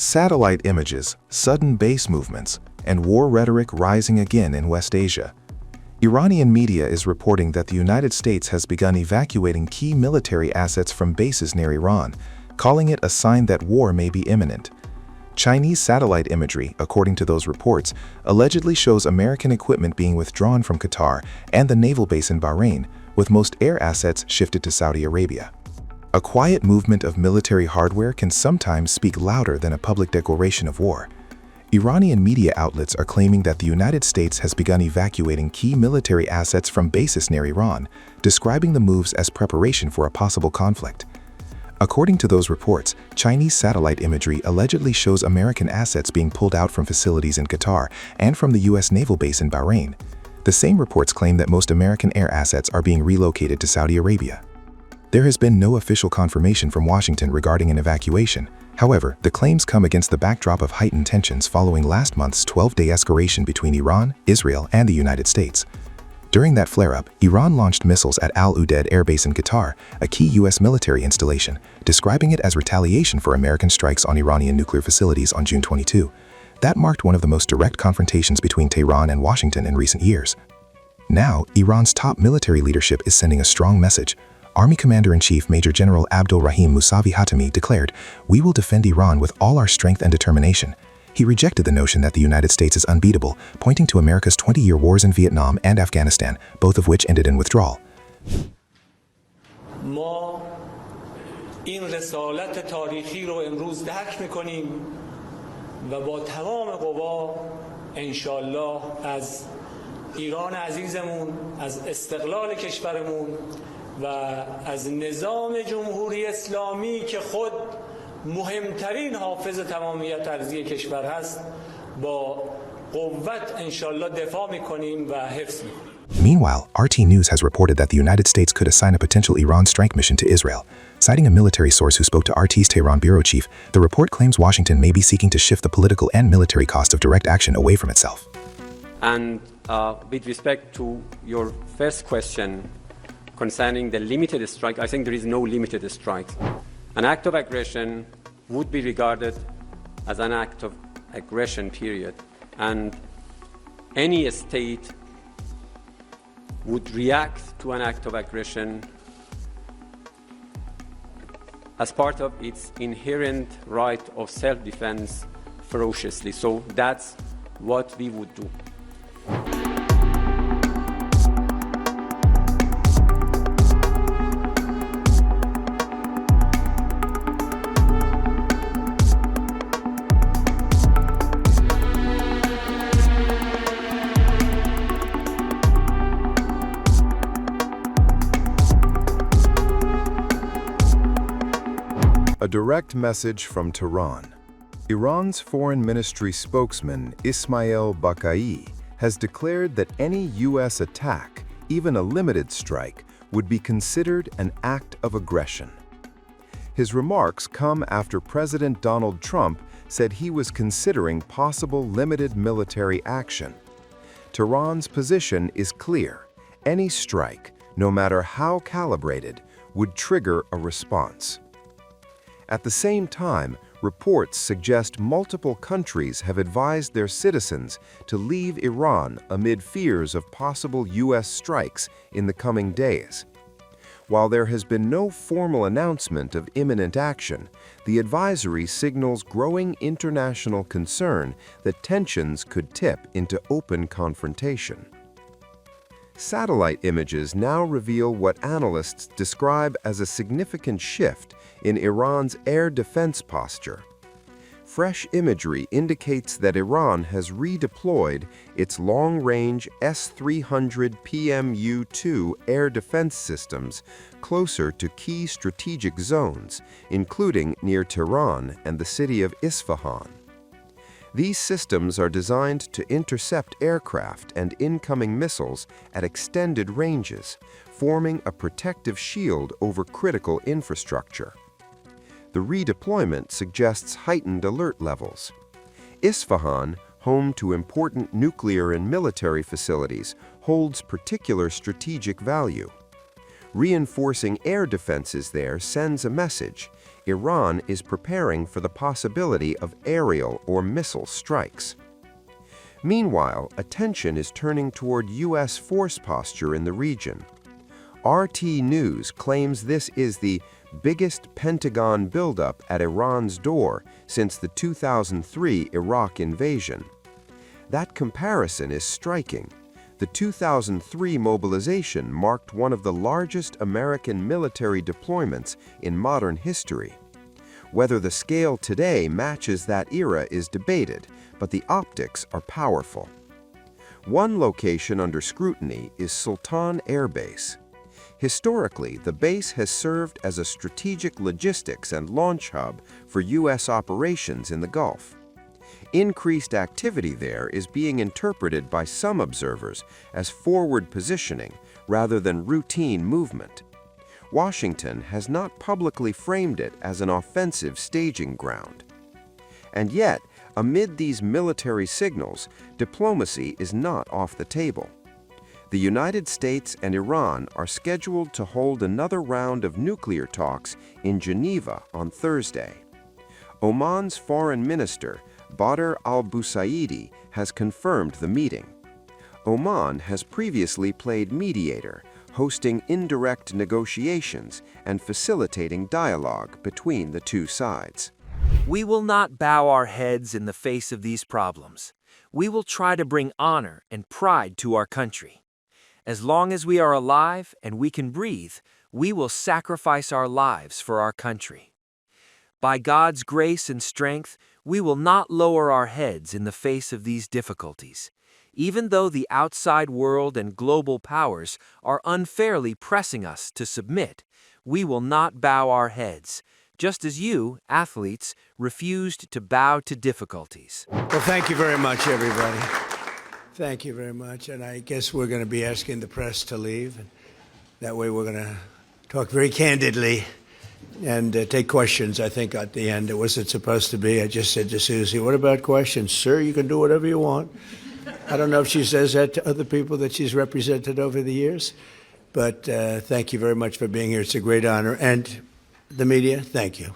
Satellite images, sudden base movements, and war rhetoric rising again in West Asia. Iranian media is reporting that the United States has begun evacuating key military assets from bases near Iran, calling it a sign that war may be imminent. Chinese satellite imagery, according to those reports, allegedly shows American equipment being withdrawn from Qatar and the naval base in Bahrain, with most air assets shifted to Saudi Arabia. A quiet movement of military hardware can sometimes speak louder than a public declaration of war. Iranian media outlets are claiming that the United States has begun evacuating key military assets from bases near Iran, describing the moves as preparation for a possible conflict. According to those reports, Chinese satellite imagery allegedly shows American assets being pulled out from facilities in Qatar and from the U.S. naval base in Bahrain. The same reports claim that most American air assets are being relocated to Saudi Arabia. There has been no official confirmation from Washington regarding an evacuation. However, the claims come against the backdrop of heightened tensions following last month's 12-day escalation between Iran, Israel, and the United States. During that flare-up, Iran launched missiles at Al Udeid Air Base in Qatar, a key U.S. military installation, describing it as retaliation for American strikes on Iranian nuclear facilities on June 22. That marked one of the most direct confrontations between Tehran and Washington in recent years. Now, Iran's top military leadership is sending a strong message. Army Commander-in-Chief Major General Abdul Rahim Musavi Hatami declared, "We will defend Iran with all our strength and determination." He rejected the notion that the United States is unbeatable, pointing to America's 20-year wars in Vietnam and Afghanistan, both of which ended in withdrawal. ما این رسالت تاریخی رو امروز درک می‌کنیم و با تمام قوا انشالله از ایران عزیزمون، از استقلال کشورمون و از نظام جمهوری اسلامی که خود مهمترین حافظ تمامیت ارضی کشور هست با قوت انشالله دفاع میکنیم و حفظ میکنیم. Meanwhile, RT News has reported that the United States could assign a potential Iran strike mission to Israel. Citing a military source who spoke to RT's Tehran bureau chief, the report claims Washington may be seeking to shift the political and military cost of direct action away from itself. And with respect to your first question concerning the limited strike, I think there is no limited strike. An act of aggression would be regarded as an act of aggression, period. And any state would react to an act of aggression as part of its inherent right of self-defense ferociously. So that's what we would do. A direct message from Tehran. Iran's foreign ministry spokesman Ismail Bakai has declared that any U.S. attack, even a limited strike, would be considered an act of aggression. His remarks come after President Donald Trump said he was considering possible limited military action. Tehran's position is clear. Any strike, no matter how calibrated, would trigger a response. At the same time, reports suggest multiple countries have advised their citizens to leave Iran amid fears of possible U.S. strikes in the coming days. While there has been no formal announcement of imminent action, the advisory signals growing international concern that tensions could tip into open confrontation. Satellite images now reveal what analysts describe as a significant shift in Iran's air defense posture. Fresh imagery indicates that Iran has redeployed its long-range S-300 PMU-2 air defense systems closer to key strategic zones, including near Tehran and the city of Isfahan. These systems are designed to intercept aircraft and incoming missiles at extended ranges, forming a protective shield over critical infrastructure. The redeployment suggests heightened alert levels. Isfahan, home to important nuclear and military facilities, holds particular strategic value. Reinforcing air defenses there sends a message. Iran is preparing for the possibility of aerial or missile strikes. Meanwhile, attention is turning toward U.S. force posture in the region. RT News claims this is the biggest Pentagon buildup at Iran's door since the 2003 Iraq invasion. That comparison is striking. The 2003 mobilization marked one of the largest American military deployments in modern history. Whether the scale today matches that era is debated, but the optics are powerful. One location under scrutiny is Sultan Air Base. Historically, the base has served as a strategic logistics and launch hub for U.S. operations in the Gulf. Increased activity there is being interpreted by some observers as forward positioning rather than routine movement. Washington has not publicly framed it as an offensive staging ground. And yet, amid these military signals, diplomacy is not off the table. The United States and Iran are scheduled to hold another round of nuclear talks in Geneva on Thursday. Oman's foreign minister, Badr al-Busaidi, has confirmed the meeting. Oman has previously played mediator, hosting indirect negotiations and facilitating dialogue between the two sides. We will not bow our heads in the face of these problems. We will try to bring honor and pride to our country. As long as we are alive and we can breathe, we will sacrifice our lives for our country. By God's grace and strength, we will not lower our heads in the face of these difficulties. Even though the outside world and global powers are unfairly pressing us to submit, we will not bow our heads, just as you, athletes, refused to bow to difficulties. Well, thank you very much, everybody. Thank you very much. And I guess we're going to be asking the press to leave. And that way we're going to talk very candidly and take questions. I think at the end it wasn't supposed to be. I just said to Susie, what about questions? Sir, you can do whatever you want. I don't know if she says that to other people that she's represented over the years. But thank you very much for being here. It's a great honor. And the media, thank you.